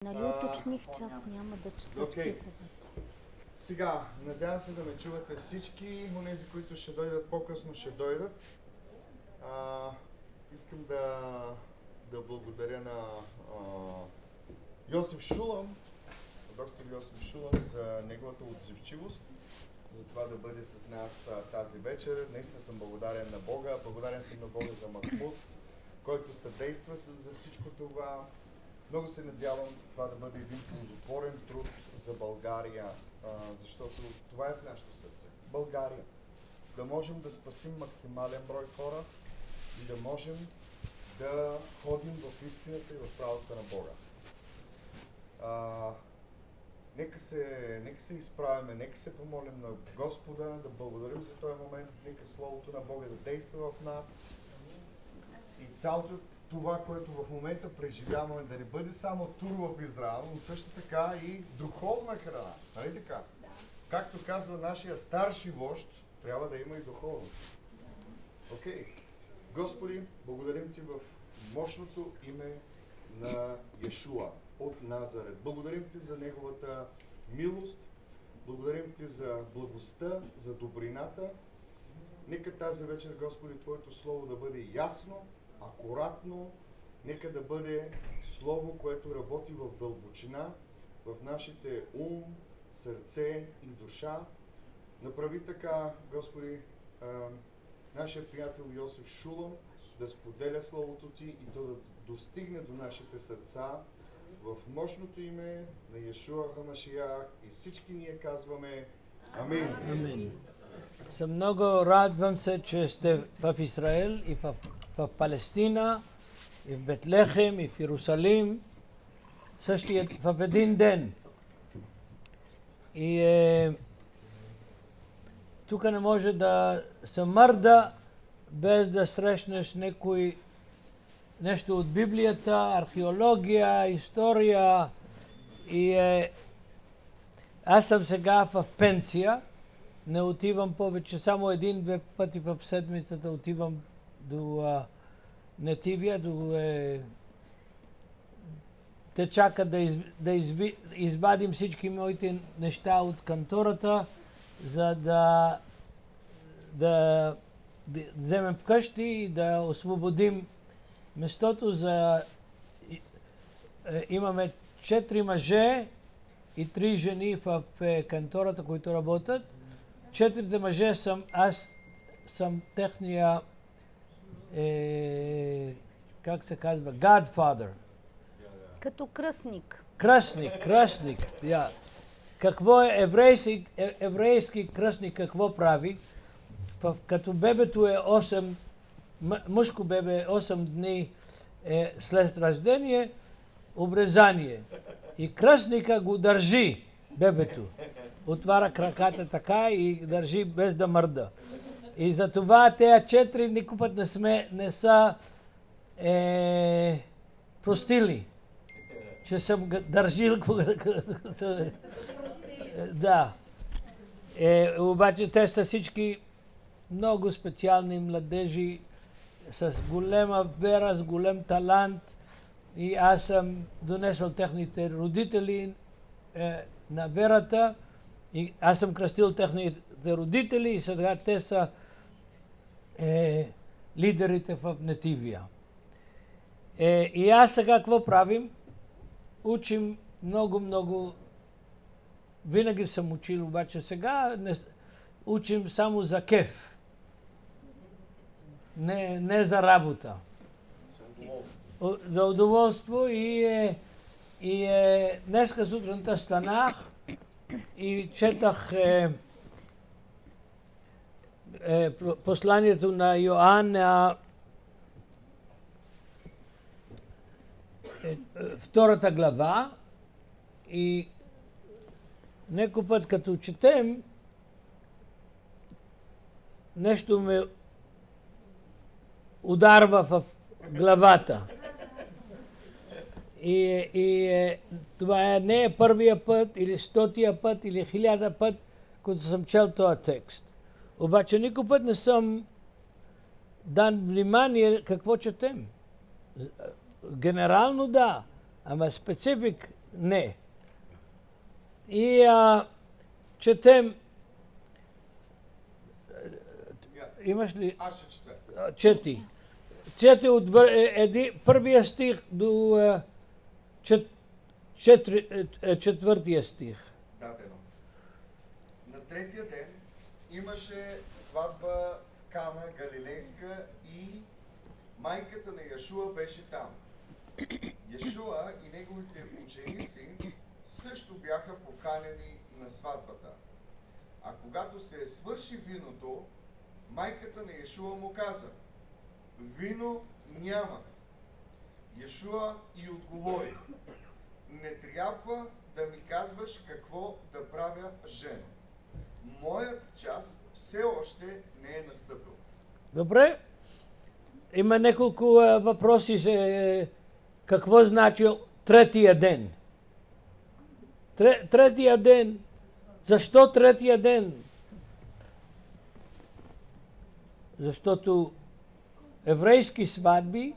Нали уточних, че аз няма да чета стиховете. Сега, надявам се да ме чувате всички. Онези, които ще дойдат по-късно, ще дойдат. Искам да благодаря на Йосиф Шулам, доктор Йосиф Шулам, за неговата отзивчивост, за това да бъде с нас тази вечер. Наистина съм благодарен на Бога. Благодарен съм на Бога за Махмуд, който съдейства за всичко това. Много се надявам това да бъде един ползотворен труд за България, защото това е в нашето сърце. България. Да можем да спасим максимален брой хора и да можем да ходим в истината и в правото на Бога. Нека се изправяме, нека се помолим на Господа, да благодарим за този момент, нека Словото на Бога да действа в нас и цялото това, което в момента преживяваме, да не бъде само тур в Израел, но също така и духовна храна. Нали така? Да. Както казва нашия старши вожд, трябва да има и духовност. Окей. Господи, благодарим Ти в мощното име на Йешуа от Назарет. Благодарим Ти за Неговата милост, благодарим Ти за благостта, за добрината. Нека тази вечер, Господи, Твоето Слово да бъде ясно, акуратно, нека да бъде Слово, което работи в дълбочина, в нашите ум, сърце и душа. Направи така, Господи, нашия приятел Йосиф Шулам да споделя Словото Ти и то да достигне до нашите сърца в мощното име на Йешуа Хамашиях и всички ние казваме Амин. Амин. Съм много радвам се, че сте в Израел и в Палестина, и в Витлеем, и в Иерусалим, също в един ден. И тук не може да се мърда без да срещнеш нещо от Библията, археология, история. И аз съм сега в пенсия. Не отивам повече, само един-две пъти в седмицата отивам до Нетивия, те чакат да извадим всички моите неща от кантората, за да вземем вкъщи и да освободим местото за... Имаме 4 мъже и 3 жени в кантората, които работят. 4 мъже аз съм техния, как се казва, Godfather. Като кръстник. Кръстник, да. Какво е еврейски кръстник, какво прави? Като бебето е 8, мъжко бебе 8 дни след рождение, обрезание. И кръстника го държи, бебето. Отваря краката така и държи без да мърда. И затова тези 4 никой път не са простили, че съм държил. Да. Обаче те са всички много специални младежи с голема вера, с голем талант. И аз съм донесъл техните родители на верата. И аз съм кръстил техните родители и сега те са лидерите в Нетивия. И аз сега какво правим? Учим много. Винаги съм учил, обаче сега учим само за кеф. Не за работа. За удоволство и днеска сутринта станах и четах посланието на Йоанна, втората глава, и некой път като четем, нещо ме ударва в главата. И това не е първия път, или 100-тия път, или 1000 път, когато съм чел този текст. Обаче никой път не съм дан внимание какво четем. Генерално да, ама специфик Не. И четем. Имаш ли? Аз ще чета. Чети. Чети от първия стих до четвъртия стих. Дадено. На третия ден имаше сватба в Кана, Галилейска, и майката на Йошуа беше там. Йошуа и неговите ученици също бяха поканени на сватбата. А когато се свърши виното, майката на Йошуа му каза: вино нямаме. Йошуа и отговори: не трябва да ми казваш какво да правя, жено. Моят час все още не е настъпил. Добре. Има няколко въпроси за какво значи третия ден. Третия ден. Защо третия ден? Защото еврейски сватби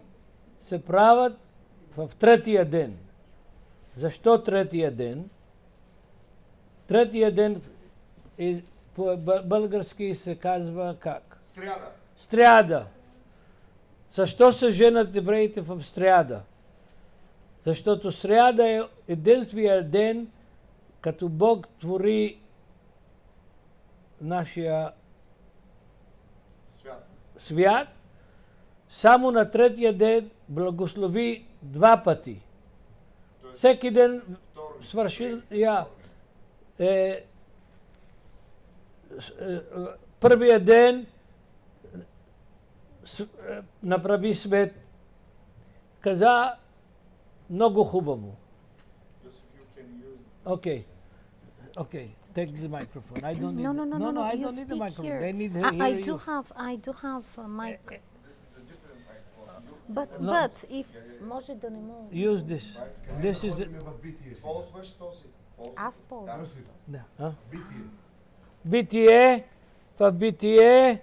се правят в третия ден. Защо третия ден? Третия ден по български се казва как? Сряда. Сряда. Защо се женат евреите в сряда? Защото сряда е единствения ден, като Бог твори нашия свят. Само на третия ден благослови два пъти. Всеки ден свършил първия ден направи свет. Каза много хубаво. Okay. Take the microphone. I don't need. No. I You don't need the speak microphone. here. They need to hear you. I do have a mic. This is a different microphone. But if може да не му. Use this. This is it. Ползваш този. Аз ползвам. Да. Битие. В Битие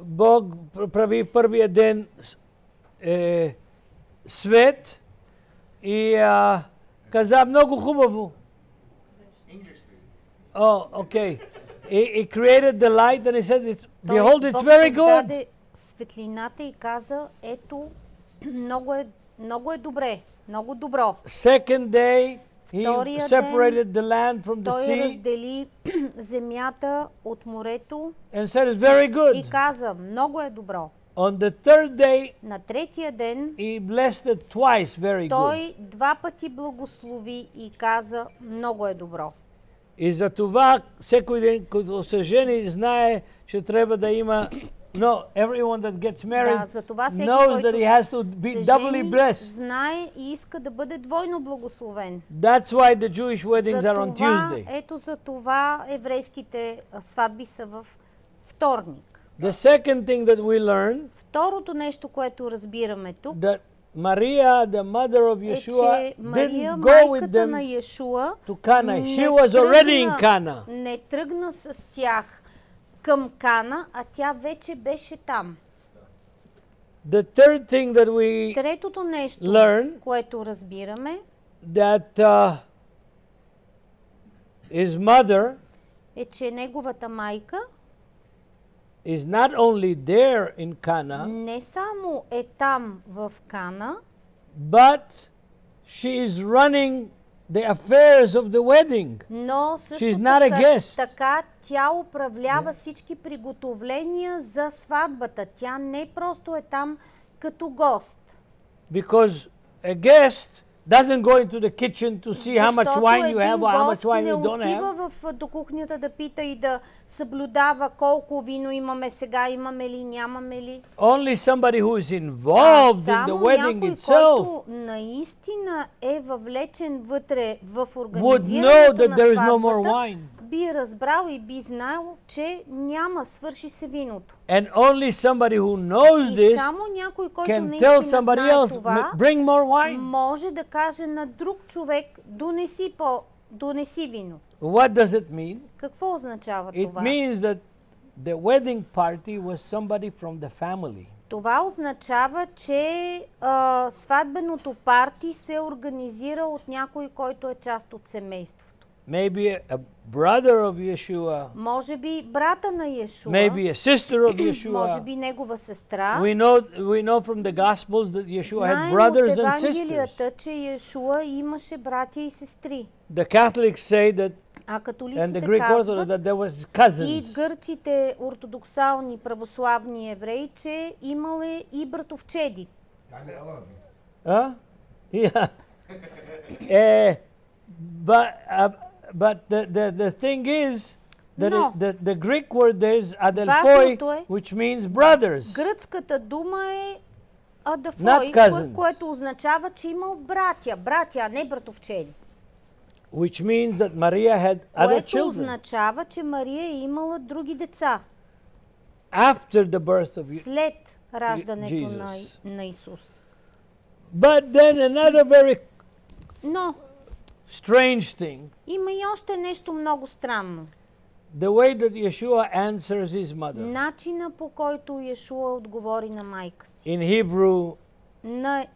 Бог прави първия ден свет и каза много хубаво. Oh, okay. He created the light and he said, behold, it's very good. Той светлината и каза, ето, много е добре, много добро. Second day, he Втория separated the land from the Той sea раздели земята от морето and said, it's very good. и каза, много е добро. On the third day, На третия ден he blessed it twice, very good. той два пъти благослови и каза, много е добро. И за това всеки ден, който се жени, знае, че трябва да има. No, everyone that gets married knows that he has to be doubly blessed. Знае и иска да бъде двойно благословен. That's why the Jewish weddings are on Tuesday. Ето за това еврейските сватби са в вторник. The second thing that we learn, второто нещо, което разбираме тук, that Maria, the mother of Yeshua, Мария, didn't go with майката на them Йешуа, to Cana. She was already in Cana. Не тръгна с тях към Кана, а тя вече беше там. The third thing that we Третото нещо, learn, което разбираме, that his mother е, че неговата майка is not only there in Cana, не само е там в Кана, but she is running the affairs of the wedding. но също She's not a guest. така тя управлява всички приготовления за сватбата. Тя не просто е там като гост. Because a guest doesn't go into the kitchen to see how much wine you have or how much wine you don't have. Защото един гост не отива до кухнята да пита и да съблюдава колко вино имаме сега, имаме ли, нямаме ли. Only somebody who is involved in the wedding itself който наистина е въвлечен вътре в would know организирането that на there is no more сватбата, wine. би разбрал и би знаел, че няма, свърши се виното. And only somebody who knows И this само някой, който can наистина tell somebody знае else, това, bring more wine. може да каже на друг човек, донеси вино. What does it mean? Какво означава It това? means that the wedding party was somebody from the family. Това означава, че сватбеното парти се организира от някой, който е част от семейството. Maybe a brother of Yeshua. Може би брата на Йешуа. Maybe a sister of Yeshua. Може би негова сестра. We know from the Gospels that Yeshua had Знаем brothers от and sisters. Евангелията, че Йешуа имаше братя и сестри. The Catholics say that, А and the католиците Greek Orthodox, казват, that there was и cousins. гърците ортодоксални православни евреи, че имали и братовчеди. Huh? Yeah. But the thing is that No. the Greek word there is adelphoi, Важното е, which means brothers. гръцката дума е Not адафой, cousins. което означава, че имал братя, а не братовчеди. Which means that Maria had other Което children означава, че Мария е имала други деца after the birth of след раждането Jesus. на Исус. But then another very Но strange thing, има и още нещо много странно. the way that Yeshua answers his mother. Начина, по който Йешуа отговори на майка си. In Hebrew, На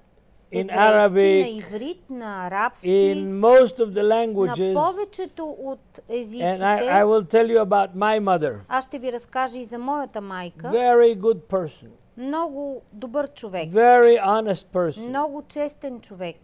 in еврейски, Arabic, на иврит, на арабски, in most of the на languages, повечето от and езиците. I will tell you about my mother. Аз ще ви разкажа и за моята майка. Very good person, Много добър човек. very honest person. Много честен човек.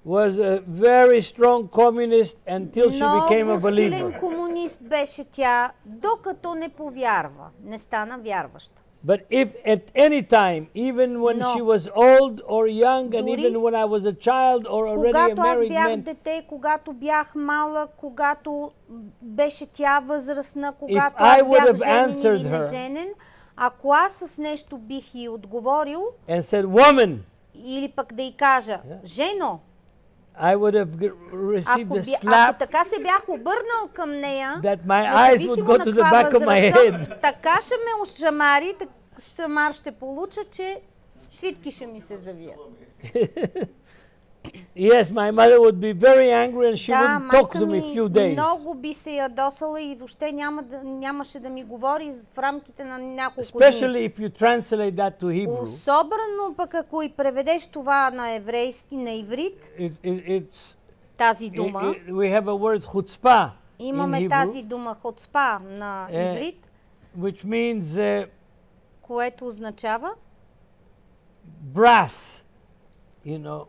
Was a very strong communist until she became a Много силен believer. комунист беше тя, докато не повярва, не стана вярваща. But if at any time, even when No. she was old or young, and Дори even when I was a child or already a Когато аз married бях man, дете, когато бях малък, когато беше тя възрастна, когато I аз would бях have женен answered или her неженен, ако аз с нещо бих й отговорил, and said, "Woman," или пък да й кажа, жено, I would have received ако, a ако slap така се бях обърнал към нея, that my eyes would независимо go на to the каква back of my възраст head. съм, така ще ме ошамари, шамар ще получа, че свитки ще ми се завият. Yes, my mother would be very angry and she Да, wouldn't talk майка to me ми few days. много би се ядосала и въобще нямаше да ми говори в рамките на няколко Especially дни. if you translate that to Hebrew. Особено пък ако и преведеш това на еврейски, на иврит, It's тази дума, we have a word chutzpah in имаме Hebrew, тази дума хоцпа на иврит, which means което означава brass, you know.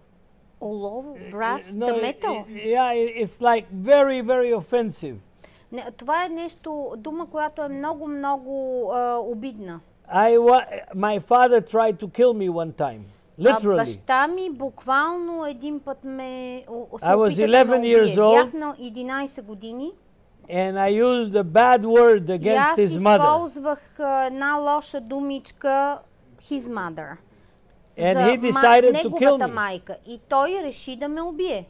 олово, брас, No, the metal. yeah, it's like very, very offensive. Не, това е нещо, дума, която е много обидна. My father tried to kill me one time, literally. Баща ми буквално един път ме се I was опита да ме 11 years убие. old. Бях на 11 години And I used a bad word и against аз his mother. използвах една лоша думичка, his mother, And за he decided to kill неговата me. майка. И той реши да ме убие.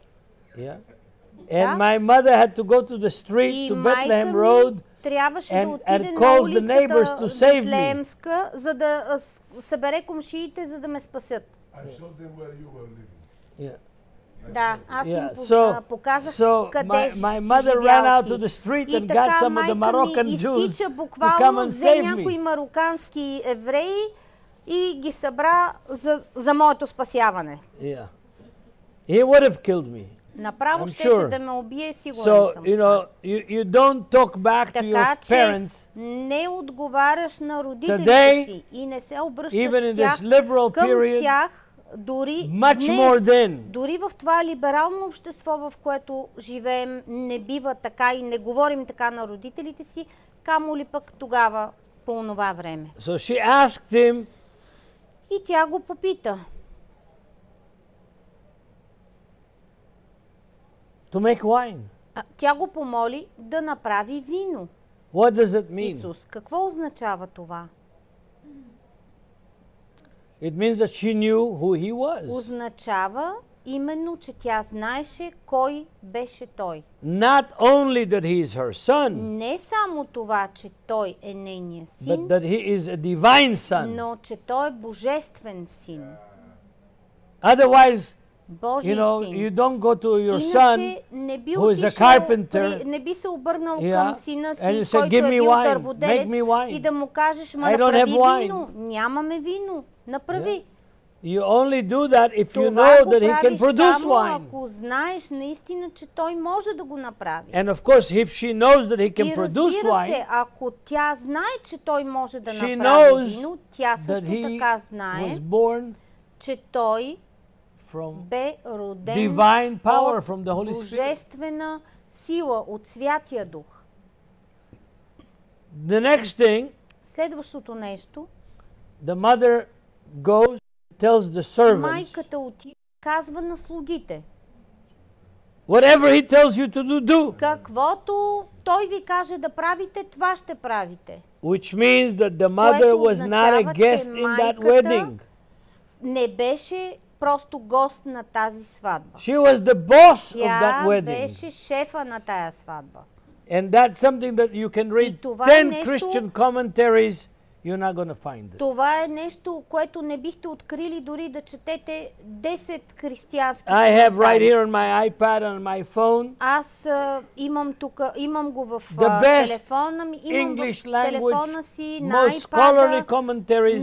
Yeah. And my mother had to go to the street И to майка Bethlehem ми Road трябваше да and отиде на calls the neighbors to улицата save me. Витлеемска, за да събере комшиите, за да ме спасят. I showed them where you were living. Yeah. Да, аз им Yeah. показах So къде my си mother живял ran out ти. to the street И and got така some of the майка Moroccan ми Jews изтича to come буквално, and взе save някои me. марокански евреи и ги събра за моето спасяване. Yeah. He would have killed me. Направо I'm щеше sure. да ме убие, сигурен So, съм. you know, you don't talk back to Така your че parents, не отговаряш на родителите Today, си и не се обръщаш even in с тях this liberal към period, тях, дори much more днес, than. дори в това либерално общество, в което живеем, не бива така и не говорим така на родителите си, камо ли пък тогава по онова време. So she asked him, И тя го попита to make wine. Тя го помоли да направи вино. What does it mean? Исус, какво означава това? It means that she knew who he was. Означава именно, че тя знаеше кой беше той. Not only that he is her son, Не само това, че той е нейният but син, that he is a divine son. но че той е божествен син. Otherwise, Божий син. You don't go to your son Иначе не би who is a отишъл, carpenter, не би се обърнал yeah, към сина and си, you say, който "Give е me бил wine, дърводелец, make me wine. и да му кажеш, ма I don't направи have вино. Нямаме вино. Направи. You only do that if you Това know го that he can правиш produce само wine. ако знаеш наистина, че той може да го направи. And of course, if she knows that he can И produce разбира се, wine, ако тя знае, че той може да she направи knows вино, тя that също he така was знае, born че той from бе роден divine power от from the Holy Spirit. божествена сила, от Святия Дух. The next thing, Следващото нещо, the mother goes, tells the servants, майката отива, казва на слугите, whatever he tells you to do, каквото той ви каже да правите, това ще правите. which means that the mother Което was not a означава, guest че in that майката wedding. не беше просто гост на тази сватба. She was the boss of that Тя wedding. беше шефа на тая сватба. And that's something that you can read това 10 нещо- Christian commentaries, you're not going to find it. Това е нещо, което не бихте открили дори да четете 10 християнски I have right коментари. here on my iPad, on my phone, Аз имам тук, имам го в The best телефона ми, имам English в телефона language, си, на most scholarly iPad-а, commentaries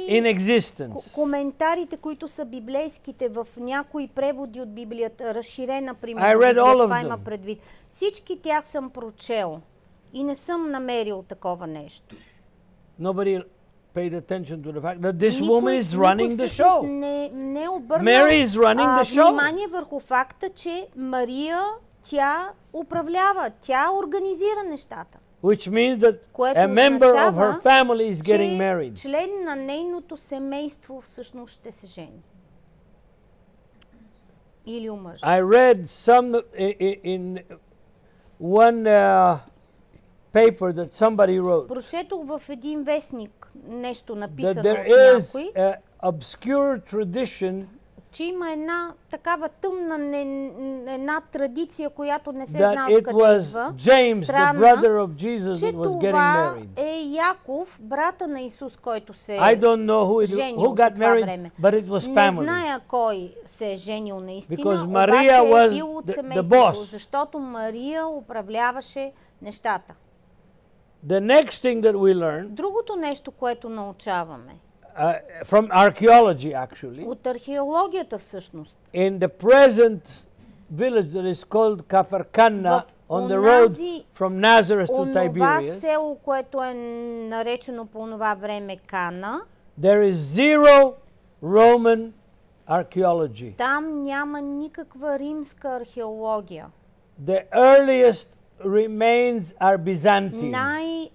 in existence. коментарите, които са библейските в някои преводи от Библията, разширена, I примерно, read Библия, all of това them. има предвид. Всички тях съм прочел и не съм намерил такова нещо. Nobody paid attention to the fact that this Никой woman is running the всъщност show. не е обърнал Mary is running the show. внимание върху факта, че Мария, тя управлява, тя организира нещата. Which means that Което a member of her означава, family is getting че married. член на нейното семейство всъщност ще се жени. Или омъжи. I read some in one paper that somebody wrote Прочетох в един вестник нещо that написано there от is някой, a obscure tradition че има една такава тъмна една традиция, която не се that знае it откъде was идва. James, the Странна, brother of Jesus, че that was getting това married. е Яков, брата на Исус, който се I don't know женил who по got това married, време. but it was Не family. зная кой се е женил наистина, Because обаче Maria was е бил от the семейството, boss. защото Мария управляваше нещата. The next thing that we learn Другото нещо, което научаваме, from archaeology actually, от археологията всъщност, in the present village that is called Kafarkana on the road онази- from Nazareth to онова Tiberias, село, което е наречено по това време Кана, there is zero Roman archaeology. там няма никаква римска археология. The earliest remains are Byzantine.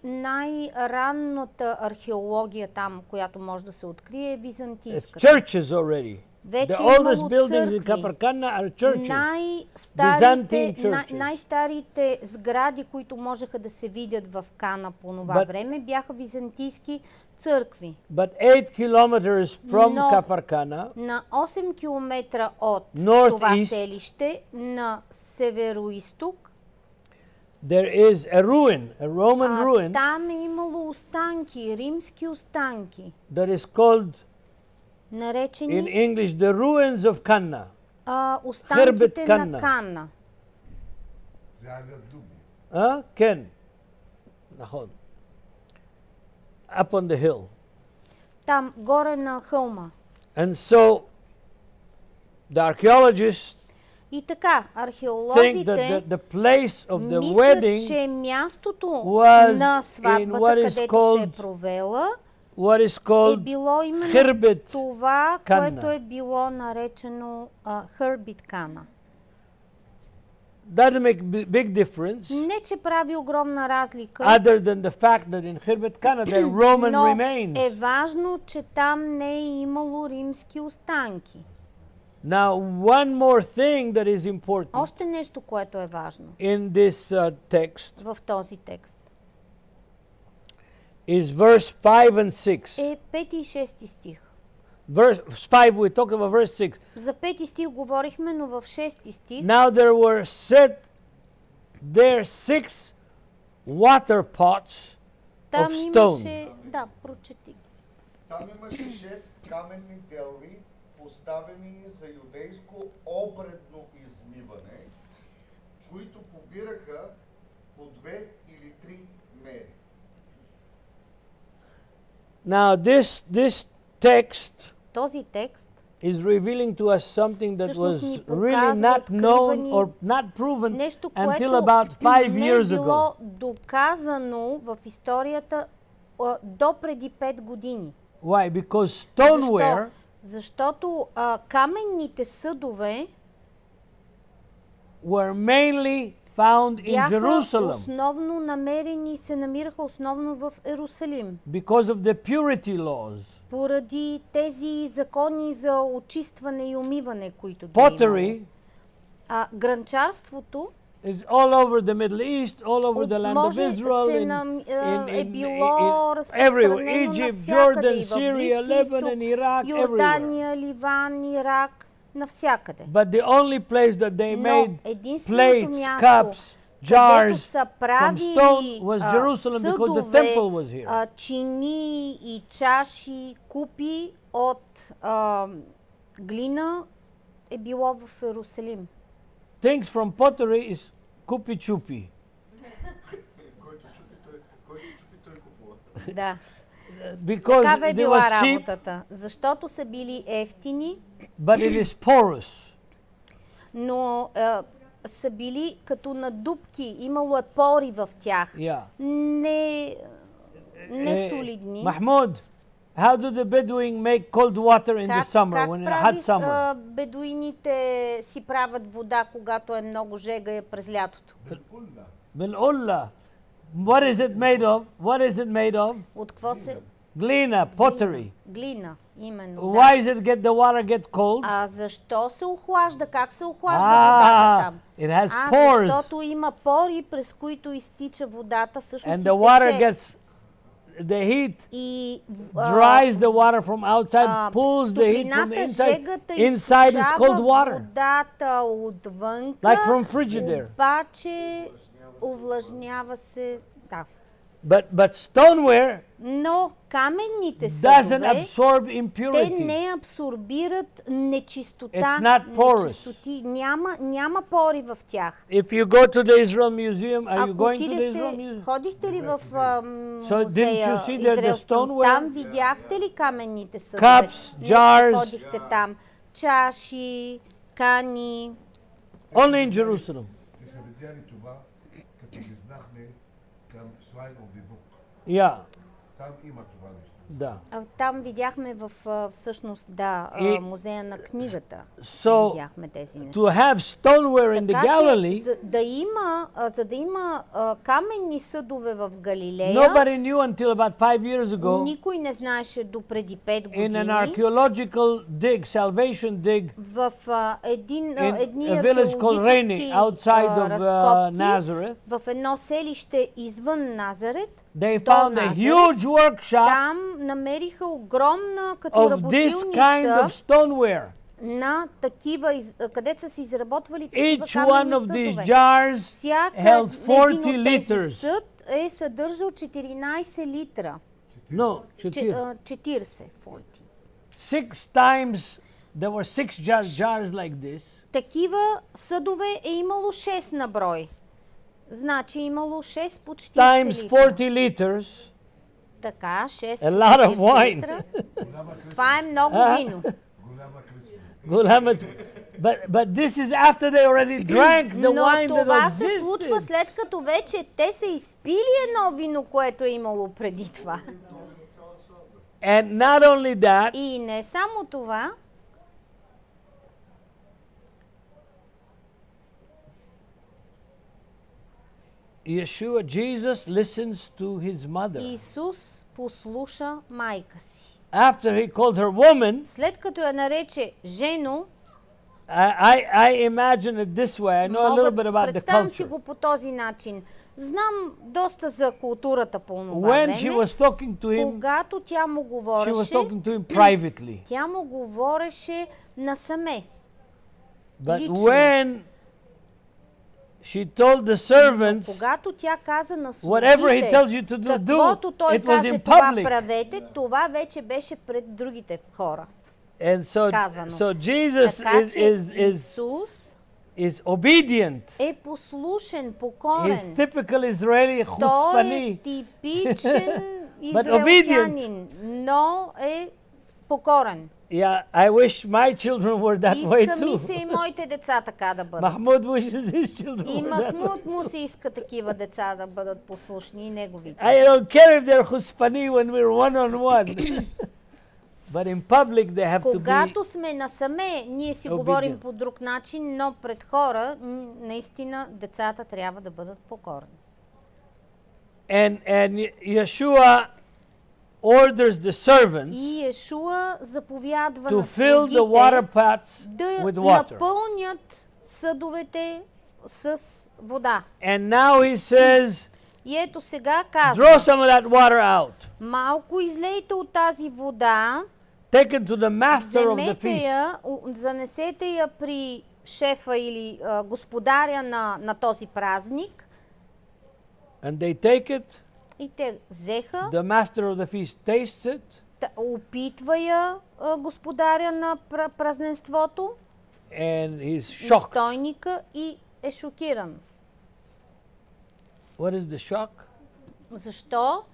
Най-ранната археология там, която може да се открие, е It's византийската. churches already. Вече The е oldest имало buildings in църкви. Kafarkana are churches. Най-старите, Byzantine churches. най-старите сгради, които можеха да се видят в Кана по това But- време, бяха византийски църкви. But 8 kilometers from Но- Kafarkana, На 8 км от North това east. селище, на североизток, there is a ruin, a Roman ruin, там е имало останки, римски останки, that is called in наречени English the ruins of Cana. останките Кана. на Кана. זה על יד לובי. כן, נכון. Up on the hill. Там, горе на хълма. And so the archaeologists И така, think that археолозите the place of the мислят, wedding, че мястото was на in сватбата, what is където се е called- провела, what is е called било именно Khirbet това, Кана. което е било наречено Хърбит Кана. doesn't make big difference, Не, че прави огромна разлика, other than the fact that in Khirbet Cana there are Roman но remains. е важно, че там не е имало римски останки. Now, one more thing that is important Още нещо, което е важно in this text в този текст is verse 5 and 6. е 5 и 6 стих. Verse 5, we talked about verse 6. За 5 стих говорихме, но в 6 стих Now there were set there 6 water pots там of stone. имаше... Да, прочети. Там имаше 6 каменни делви, поставени за юдейско обредно измиване, които побираха по 2 или 3 мери. Now this text Този текст is revealing to us something that was всъщност ни really показва, not known открива ни or not proven нещо, until което about 5 не е years било ago. доказано в историята до преди 5 години. Why? Because stoneware Защо? Защото каменните съдове were mainly found in бяха Jerusalem основно намерени, се намираха основно в Иерусалим. because of the purity laws. Поради тези закони за очистване и умиване, които ги е имало. Pottery Гранчарството is all over the Middle East, all over the land of може Israel, е било everywhere. разпространено Egypt, навсякъде, Jordan, и в Syria, Близкия Lebanon, изток, Iraq, everywhere. Йордания, Ливан, Ирак, навсякъде. But the only place that they Но made единственото plates, място, cups, където jars са from правили stone was Jerusalem because the съдове, temple was here. чини и чаши, купи от глина, е било в Иерусалим. Things from pottery is kupi-chupi. Който чупи, той купува. Да. Because Така бе they била was cheap, работата. Защото са били ефтини, but it is porous. но са били като надупки, имало е пори в тях. Yeah. Не солидни. Mahmoud, how do the Bedouin make cold water in the summer, when in a hot summer? Бедуините си правят вода, когато е много жега през лятото? Bil-ulla. What is it made of? What is it made of? От какво се? Glina, pottery. Глина, именно. Why is it the water gets cold? Защо се охлажда? Как се охлажда водата там? It has pores. Защото има пори, през които изтича водата, всъщност And the water gets the heat dries the water from outside, pulls the heat from the inside. Inside is cold water. Водата отвънка, Like from Frigidaire. обаче увлажнява се. Да. But stoneware Но каменните doesn't съдове, absorb те impurity. не абсорбират нечистота. It's not porous. Нечистоти. Няма пори в тях. If you go to the Israel Museum, are you Ако going to the Israel Museum? ходихте ли в So didn't you музея see there the израелски? stoneware? Там видяхте ли каменните съдове? Cups, Не jars. ходихте там. Чаши, кани. Only in Jerusalem. Те са видяли това, като ги знахме към Shrine of the Book. Yeah. Там има това нещо. Да. Там видяхме в всъщност, музея на книгата. So, Видяхме тези неща. to have stoneware in the Така че, Galilee, за да има каменни съдове в Галилея, nobody knew until about 5 years ago, никой не знаеше до преди 5 in an години, archaeological dig, salvation dig, в едни a village called Reni, археологически outside of разкопки, Nazareth, в едно селище извън Назарет, they до found a Назарет. huge workshop Там намериха огромна като of this kind of работилница stoneware. на такива, където са се изработвали такива Each one каменни of these съдове. jars Всяка held един 40 от тези liters. съд е съдържал 14 литра. No, 40. 40. 6 times, there were 6 jars like this. Такива съдове е имало 6 на брой. Значи имало 6 по 40 Times литра. 40 liters. Така, 6 A по lot of 40 wine. литра. Това е много вино. Голяма кръчма. But this is after they already drank the Но wine that това се случва existed. след като вече те са изпили едно вино, което е имало преди това. And not only that, И не само това, Yeshua, Jesus listens to his mother. Исус послуша майка си. After he called her woman, След като я нарече жено, I imagine it this way. I know a little bit about the представям си culture. го по този начин. Знам доста за културата по това When she време. was talking to him, Когато тя му she was говореше, talking to him privately. тя му говореше насаме. But Лично. when she told the servants, Когато тя каза на whatever he слугите, tells you to do, каквото той it was каже, in това public. правете, това вече беше пред другите хора. And so, казано. so Jesus Така че Исус is obedient. е послушен, He's покорен. typical Israeli Той е chutzpani. типичен But израелтянин, но е покорен. Yeah, I wish my children were that way Иска ми too. се и моите деца така да бъдат. Mahmoud wishes his children И were that way. Махмуд му се иска такива деца да бъдат послушни и неговите. I don't care if they're chutzpani when we're one-on-one. But in public they have to be... Когато сме насаме, ние си говорим по друг начин, но пред хора, наистина, децата трябва да бъдат покорни. And Yeshua orders the servants И Йешуа заповядва to на fill the water слугите pots да with water. напълнят съдовете с вода. And now he says, И ето сега draw казва, some of that water out. малко излейте от тази вода, Take it to the master of the вземете feast. я, занесете я при шефа или господаря на този празник. And they take it, И те взеха, the master of the feast tastes it, опитва я господаря на празненството, and he's shocked. настойника, и е шокиран. What is the shock? Защо?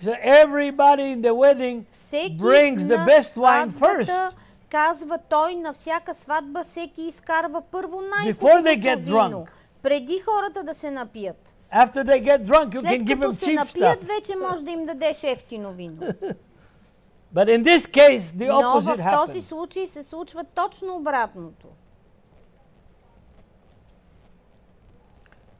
So everybody in the wedding Всеки brings the на best wine сватбата, first. казва той, на всяка сватба всеки изкарва първо Before they get най-хубавото вино, drunk. преди хората да се напият. After they get drunk, you can След give them като се cheap напият, stuff. вече може да им дадеш ефтино вино. But in this case, the Но opposite в този happens. случай се случва точно обратното.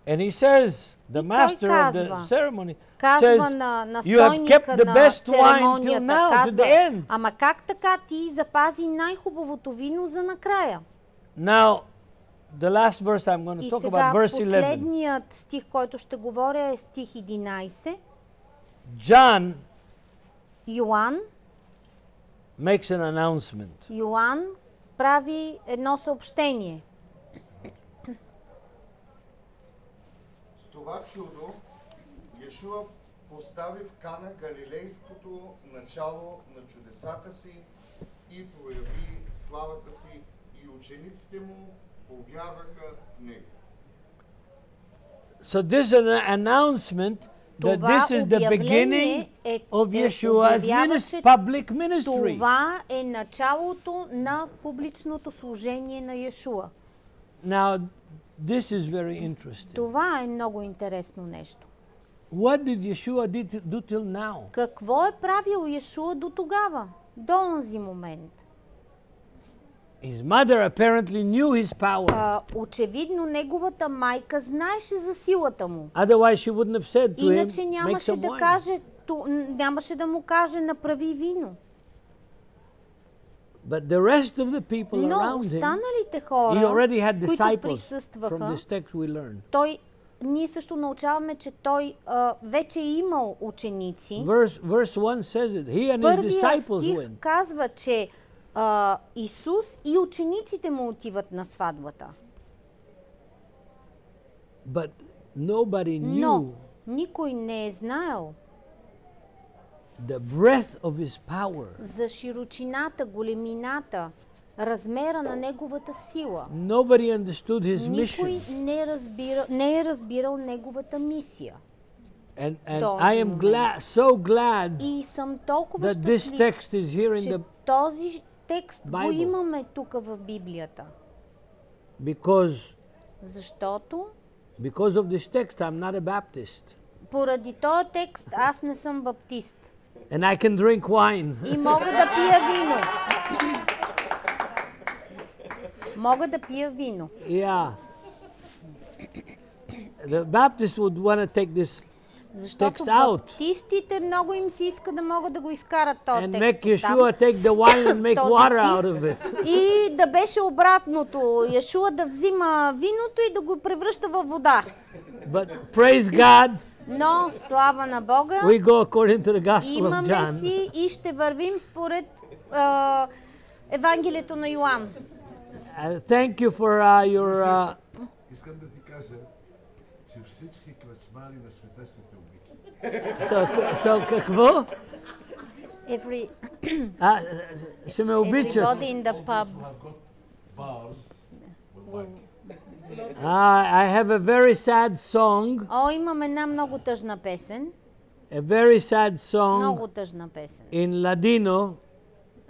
And he says, the И той master of the казва, ceremony Казва says, на you have kept настойника the на best wine till церемонията, now, to the казва, end. ама как така ти запази най-хубавото вино за накрая? Now, the last verse I'm going to И talk сега about, verse 11. последният стих, който ще говоря, е стих 11. John Йоан makes an announcement. Йоан прави едно съобщение. С това чудо Йешуа постави в Кана галилейското начало на чудесата си и прояви славата си, и учениците му повярваха в него. So this is an announcement that Това this is the beginning обявление of Yeshua's обявява, че public ministry. това е началото на публичното служение на Йешуа. Now, this is very interesting. Това е много интересно нещо. What did Yeshua do till now? Какво е правил Йешуа до тогава, до онзи момент? His mother apparently knew his power. Очевидно неговата майка знаеше за силата му. Otherwise, she wouldn't have said to him, Иначе make нямаше some да wine. каже, нямаше да му каже направи вино. But the rest of the people Но around him, останалите he хора, already had които disciples. From присъстваха, this text we learn. ние също научаваме, че той вече е имал ученици. Verse 1 says it. He and his Първия disciples стих went. казва, че Исус и учениците му отиват на сватбата. But nobody Но knew никой не е знаел the breadth of his power. за широчината, големината, размера на неговата сила. Nobody understood his Никой mission. не е разбирал неговата мисия. And Този I am момент. so glad И съм толкова that this щастлив, text is here in че the този текст го Bible. имаме тук в Библията. because Защото of this text I'm not a Baptist поради този текст аз не съм баптист. and I can drink wine. И мога да пия вино. Мога да пия вино. Yeah. The Baptists would want to take this Защото text out баптистите много им се иска да могат да го изкарат този and make текст оттам. Yeshua take the wine and make Този water стих. out of it. И да беше обратното. Йешуа да взима виното и да го превръща във вода. But praise God, Но, слава на Бога, we go according to the Gospel of имаме John. си и ще вървим според Евангелието на Йоан. Thank you for your Искам да ти кажа, че всички кръчмари на света ще те обичат. so какво? Ще ме обичат. Everybody in the pub. I've got bars with white. I have a very sad song. О, имам една много тъжна песен. A very sad Много song тъжна песен. in Ladino.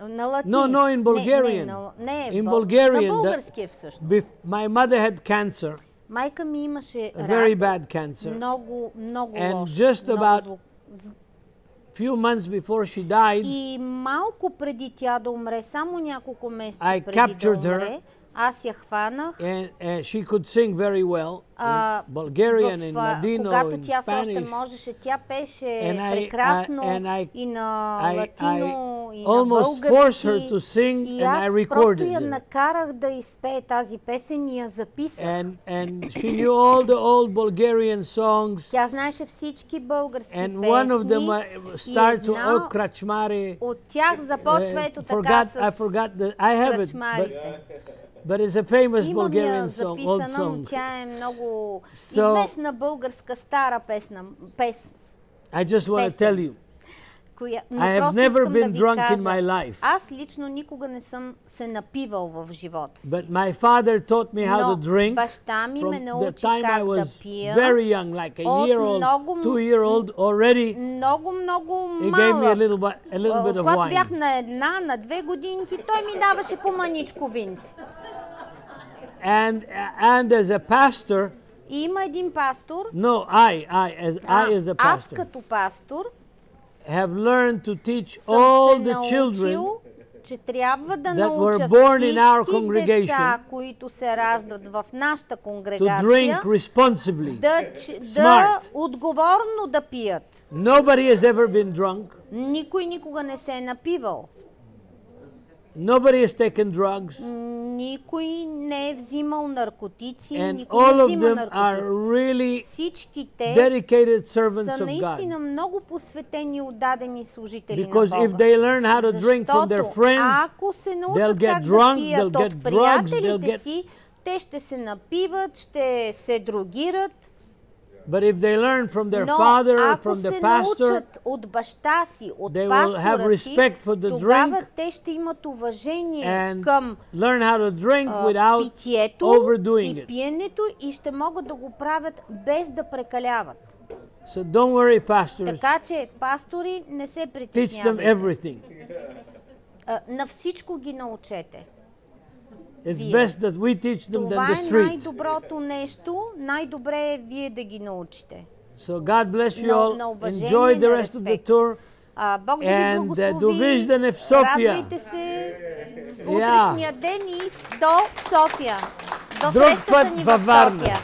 На латински. No, in Bulgarian. Не, In Bulgarian, на български е всъщност. My mother had cancer, Майка ми имаше a very рак. bad cancer. Много And лош. just много about зло. Few months before she died, И малко преди тя да умре, само няколко месеца I преди да captured her. умре, аз я хванах. and she could sing very well in Bulgarian, in Ladino, когато in тя все още Spanish. можеше, тя пеше And прекрасно I и на латино, и на almost forced her to български. sing, И and I аз просто recorded я it. накарах да изпее тази песен и я записах. And she knew all the old Bulgarian songs, Тя знаеше всички български and one of them песни. starts една with Krachmari. от тях започва ето така I с forgot I have it, кръчмарите. but it's a famous Имам я Bulgarian song, old записана, но song. тя е много So- известна българска стара песна. I just want to песен. tell you, Но I have просто never искам да been ви drunk in кажа, my life. аз лично никога не съм се напивал в живота си. But my father taught me how Но to drink баща ми ме from the научи time I как да was пия. very young, like a От year old, много 2-year-old already. Много He gave me a малък. little bit of Когато бях wine. на една, на 2 годинки, той ми даваше по маничко винце. And as a pastor, И има един пастор, no, I as a аз pastor, като пастор, have learned to teach съм all се the children научил, че трябва да that were науча born in our всички congregation деца, които се раждат в нашата to конгрегация, drink responsibly. да Smart. отговорно да пият. Nobody has ever been drunk. Никой никога не се е напивал. Nobody has taken drugs. Никой не е взимал наркотици, And никой all не of взима them are наркотици. really Всички те dedicated servants са of God. наистина много посветени и отдадени служители Because на if Бога. they learn how to drink from their Защото friends, ако се they'll научат get как drunk, да пият they'll get от drugs, приятелите they'll get- си, те ще се напиват, ще се дрогират. but if they learn from their Но father or ако from the се pastor, научат от баща си, от they will have пастора си, respect for the тогава drink те ще имат уважение and към learn how to drink without питието overdoing и it. пиенето и ще могат да го правят без да прекаляват. So don't worry, pastors. Така че, пастори, не се Teach them притеснявайте. everything. На всичко ги научете. It's Вие. best that we teach them than Това the е street. най-доброто нещо. Най-добре е вие да ги научите. So God bless you На all. уважение, Enjoy the на rest of the респект. tour. Бог да ви And, благослови. довиждане в София. Радвайте се с утрешния ден и до София. До Друг срещата път ни във в Варна. София.